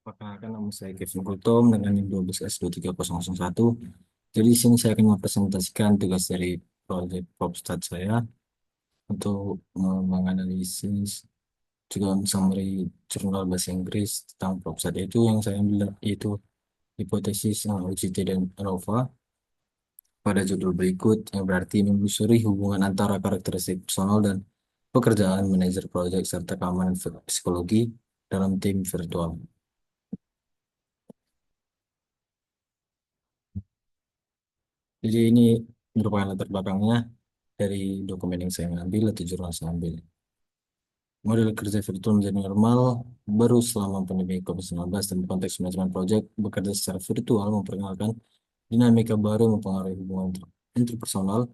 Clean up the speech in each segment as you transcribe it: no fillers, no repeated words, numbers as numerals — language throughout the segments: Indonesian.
Perkenalkan nama saya Kevin Gultom dengan NIM 12S23001. Jadi di sini saya akan mempresentasikan tugas dari proyek PropStat saya untuk menganalisis juga summary jurnal bahasa Inggris tentang PropStat itu yang saya ambil itu hipotesis UGT dan ANOVA pada judul berikut yang berarti menelusuri hubungan antara karakteristik personal dan pekerjaan manajer proyek serta keamanan psikologi dalam tim virtual. Jadi ini merupakan latar belakangnya dari dokumen yang saya ambil atau jurnal saya ambil. Model kerja virtual menjadi normal baru selama pandemi COVID-19 dan konteks manajemen proyek bekerja secara virtual memperkenalkan dinamika baru yang mempengaruhi hubungan interpersonal,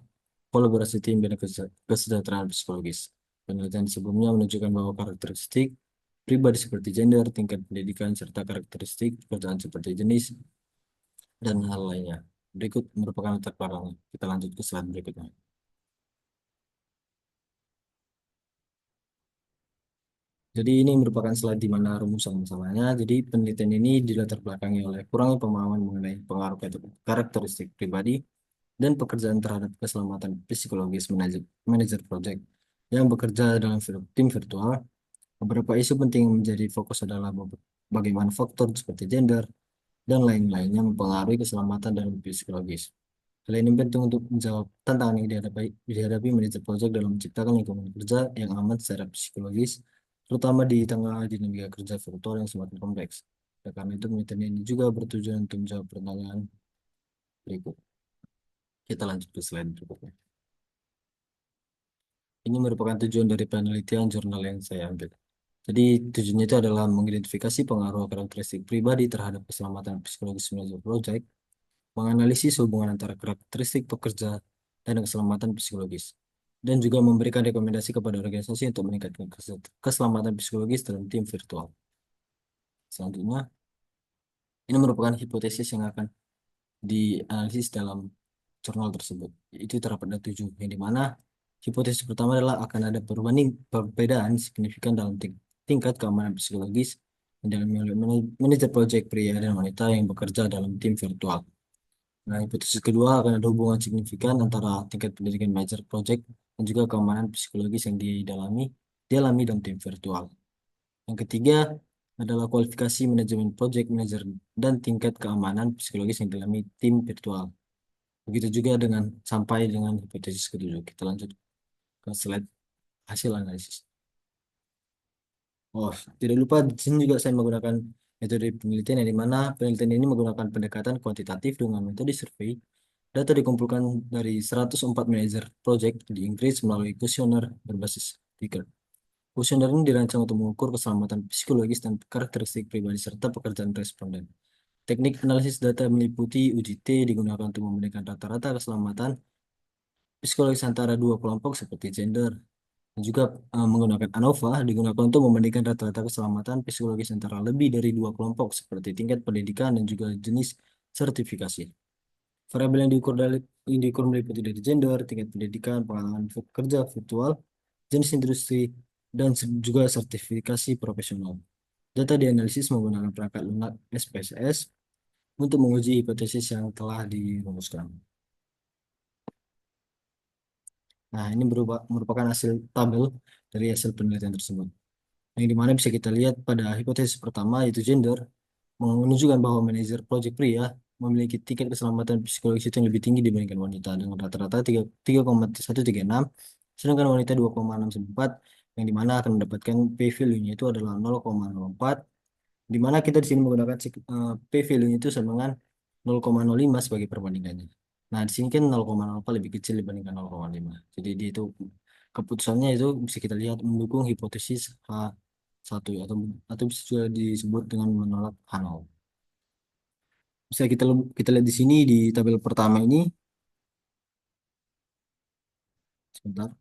kolaborasi tim, dan kesejahteraan psikologis. Penelitian sebelumnya menunjukkan bahwa karakteristik pribadi seperti gender, tingkat pendidikan, serta karakteristik pekerjaan seperti jenis dan hal lainnya. Berikut merupakan latar belakangnya. Kita lanjut ke slide berikutnya. Jadi ini merupakan slide di mana rumusan masalahnya. Jadi penelitian ini dilatar belakangi oleh kurangnya pemahaman mengenai pengaruh karakteristik pribadi dan pekerjaan terhadap keselamatan psikologis manajer project yang bekerja dalam tim virtual. Beberapa isu penting yang menjadi fokus adalah bagaimana faktor seperti gender dan lain-lainnya mempengaruhi keselamatan dan psikologis. Hal ini penting untuk menjawab tantangan yang dihadapi manajer proyek dalam menciptakan lingkungan kerja yang aman secara psikologis, terutama di tengah dinamika kerja virtual yang semakin kompleks. Ya, karena itu penelitian ini juga bertujuan untuk menjawab pertanyaan berikut. Kita lanjut ke slide berikutnya. Ini merupakan tujuan dari penelitian jurnal yang saya ambil. Jadi tujuannya itu adalah mengidentifikasi pengaruh karakteristik pribadi terhadap keselamatan psikologis manajer proyek, menganalisis hubungan antara karakteristik pekerja dan keselamatan psikologis, dan juga memberikan rekomendasi kepada organisasi untuk meningkatkan keselamatan psikologis dalam tim virtual. Selanjutnya, ini merupakan hipotesis yang akan dianalisis dalam jurnal tersebut. Itu terdapat ada tujuh, yang dimana hipotesis pertama adalah akan ada perbedaan signifikan dalam tingkat keamanan psikologis dalam manajer proyek pria dan wanita yang bekerja dalam tim virtual. Nah, hipotesis kedua akan ada hubungan signifikan antara tingkat pendidikan manajer project dan juga keamanan psikologis yang dialami dalam tim virtual. Yang ketiga adalah kualifikasi manajemen project manager dan tingkat keamanan psikologis yang dialami tim virtual. Begitu juga sampai dengan hipotesis kedua. Kita lanjut ke slide hasil analisis. Oh, tidak lupa di sini juga saya menggunakan metode penelitian yang di mana penelitian ini menggunakan pendekatan kuantitatif dengan metode survei. Data dikumpulkan dari 104 manajer project di Inggris melalui kuesioner berbasis Likert. Kuesioner ini dirancang untuk mengukur keselamatan psikologis dan karakteristik pribadi serta pekerjaan responden. Teknik analisis data meliputi UGT digunakan untuk membandingkan rata-rata keselamatan psikologis antara dua kelompok seperti gender, dan juga menggunakan ANOVA digunakan untuk membandingkan rata-rata keselamatan psikologis antara lebih dari dua kelompok seperti tingkat pendidikan dan juga jenis sertifikasi. Variabel yang diukur meliputi dari gender, tingkat pendidikan, pengalaman kerja virtual, jenis industri, dan juga sertifikasi profesional. Data dianalisis menggunakan perangkat lunak SPSS untuk menguji hipotesis yang telah dirumuskan. Nah, ini merupakan hasil tabel dari hasil penelitian tersebut. Yang dimana bisa kita lihat pada hipotesis pertama yaitu gender, menunjukkan bahwa manajer proyek pria memiliki tingkat keselamatan psikologis itu yang lebih tinggi dibandingkan wanita dengan rata-rata 3,136, sedangkan wanita 2,614 yang dimana akan mendapatkan P value-nya itu adalah 0,04, di mana kita di sini menggunakan P value-nya itu sama dengan 0,05 sebagai perbandingannya. Nah, di sini kan 0,04 lebih kecil dibandingkan 0,5. Jadi dia itu keputusannya itu bisa kita lihat mendukung hipotesis H1 atau bisa juga disebut dengan menolak H0. Bisa kita lihat di sini di tabel pertama ini sebentar.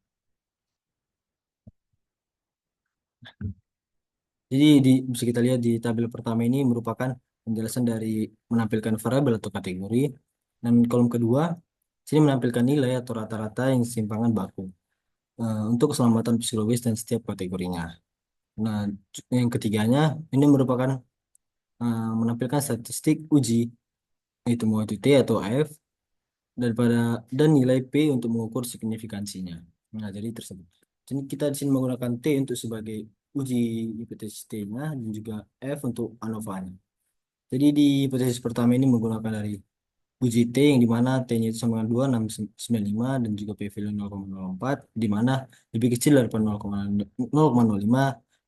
Jadi bisa kita lihat di tabel pertama ini merupakan penjelasan dari menampilkan variabel atau kategori, dan kolom kedua sini menampilkan nilai atau rata-rata yang simpangan baku untuk keselamatan psikologis dan setiap kategorinya. Nah, yang ketiganya ini merupakan menampilkan statistik uji, itu mau itu T atau F, daripada dan nilai P untuk mengukur signifikansinya. Nah, jadi tersebut. Jadi kita di sini menggunakan T untuk sebagai uji hipotesis T-nya dan juga F untuk ANOVA-nya. Jadi di hipotesis pertama ini menggunakan dari uji T yang dimana T-nya itu sama dengan 2,695 dan juga P-value 0,04 di mana lebih kecil daripada 0,05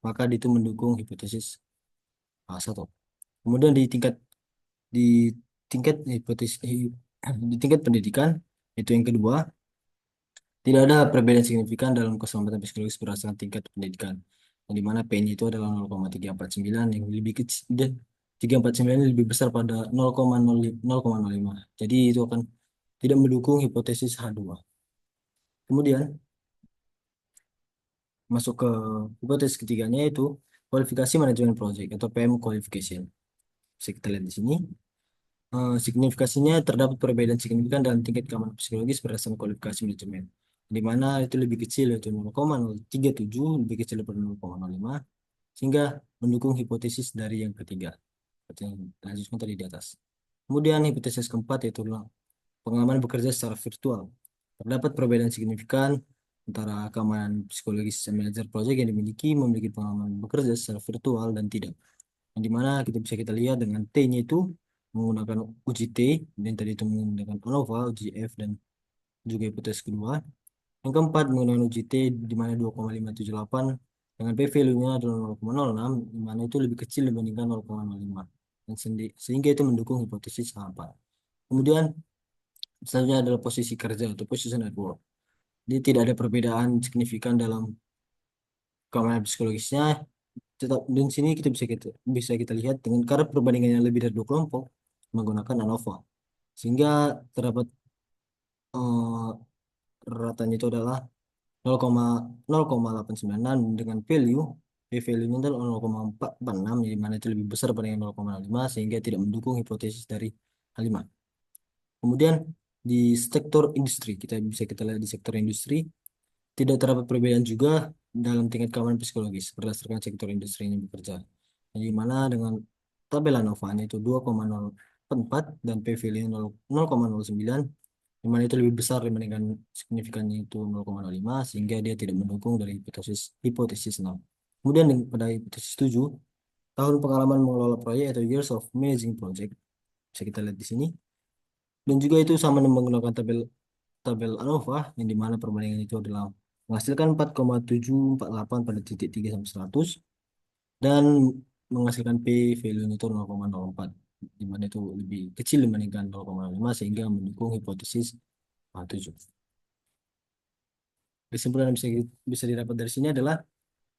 maka itu mendukung hipotesis A1. Kemudian di tingkat hipotesis di tingkat pendidikan itu yang kedua, tidak ada perbedaan signifikan dalam keselamatan psikologis berdasarkan tingkat pendidikan. Yang di mana P-nya itu adalah 0,349 yang lebih kecil dan 349 ini lebih besar pada 0,05. Jadi itu akan tidak mendukung hipotesis H2. Kemudian masuk ke hipotesis ketiganya yaitu kualifikasi manajemen project atau PM qualification. Bisa kita lihat di sini. Signifikasinya terdapat perbedaan signifikan dalam tingkat keamanan psikologis berdasarkan kualifikasi manajemen, di mana itu lebih kecil yaitu 0,037 lebih kecil daripada 0,05 sehingga mendukung hipotesis dari yang ketiga seperti yang dilanjutkan tadi di atas. Kemudian hipotesis keempat yaitu pengalaman bekerja secara virtual. Terdapat perbedaan signifikan antara keamanan psikologis manajer project yang memiliki pengalaman bekerja secara virtual dan tidak. Yang dimana kita bisa lihat dengan T-nya itu menggunakan uji T dan tadi itu menggunakan ANOVA, uji F dan juga hipotesis kedua. Yang keempat menggunakan uji T di mana 2,578 dengan P-value-nya adalah 0,06 di mana itu lebih kecil dibandingkan 0,05 dan sehingga itu mendukung hipotesis A4. Kemudian selanjutnya adalah posisi kerja atau position at work. Jadi tidak ada perbedaan signifikan dalam keamanan psikologisnya. Tetap di sini kita bisa kita lihat dengan karena perbandingan yang lebih dari dua kelompok menggunakan ANOVA sehingga terdapat ratanya itu adalah 0,896 dengan value-nya adalah 0,446 di mana itu lebih besar dibandingkan 0,5 sehingga tidak mendukung hipotesis dari H5. Kemudian di sektor industri kita lihat di sektor industri tidak terdapat perbedaan juga dalam tingkat keamanan psikologis berdasarkan sektor industri yang bekerja. Di mana dengan tabel ANOVA-nya itu 2,04 dan P-value 0,09 di mana itu lebih besar dibandingkan signifikannya itu 0,05 sehingga dia tidak mendukung dari hipotesis 6. Kemudian pada hipotesis 7, tahun pengalaman mengelola proyek atau years of managing project bisa kita lihat di sini. Dan juga itu sama dengan menggunakan tabel tabel ANOVA yang dimana perbandingan itu adalah menghasilkan 4,748 pada titik 3 sampai 100 dan menghasilkan P value itu 0,04 di mana itu lebih kecil dibandingkan 0,5 sehingga mendukung hipotesis A7. Kesimpulan yang bisa didapat dari sini adalah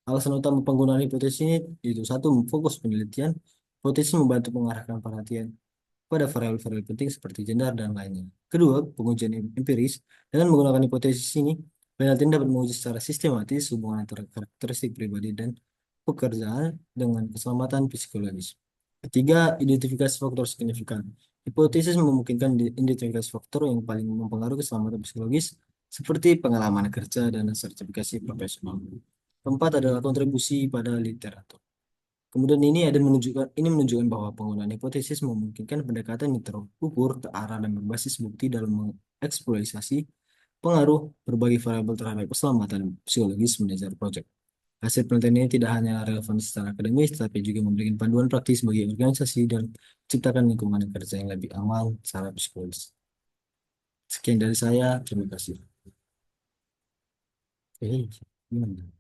alasan utama penggunaan hipotesis ini itu satu, fokus penelitian. Hipotesis membantu mengarahkan perhatian pada variabel-variabel penting seperti gender dan lainnya. Kedua, pengujian empiris. Dengan menggunakan hipotesis ini, penelitian dapat menguji secara sistematis hubungan antara karakteristik pribadi dan pekerjaan dengan keselamatan psikologis. Ketiga, identifikasi faktor signifikan. Hipotesis memungkinkan identifikasi faktor yang paling mempengaruhi keselamatan psikologis seperti pengalaman kerja dan sertifikasi profesional. Keempat adalah kontribusi pada literatur. Kemudian ini menunjukkan bahwa penggunaan hipotesis memungkinkan pendekatan yang terukur, terarah, dan berbasis bukti dalam mengeksploitasi pengaruh berbagai variabel terhadap keselamatan psikologis manajer proyek. Hasil penelitian ini tidak hanya relevan secara akademis, tapi juga memberikan panduan praktis bagi organisasi dan menciptakan lingkungan kerja yang lebih aman secara psikologis. Sekian dari saya, terima kasih. Gimana?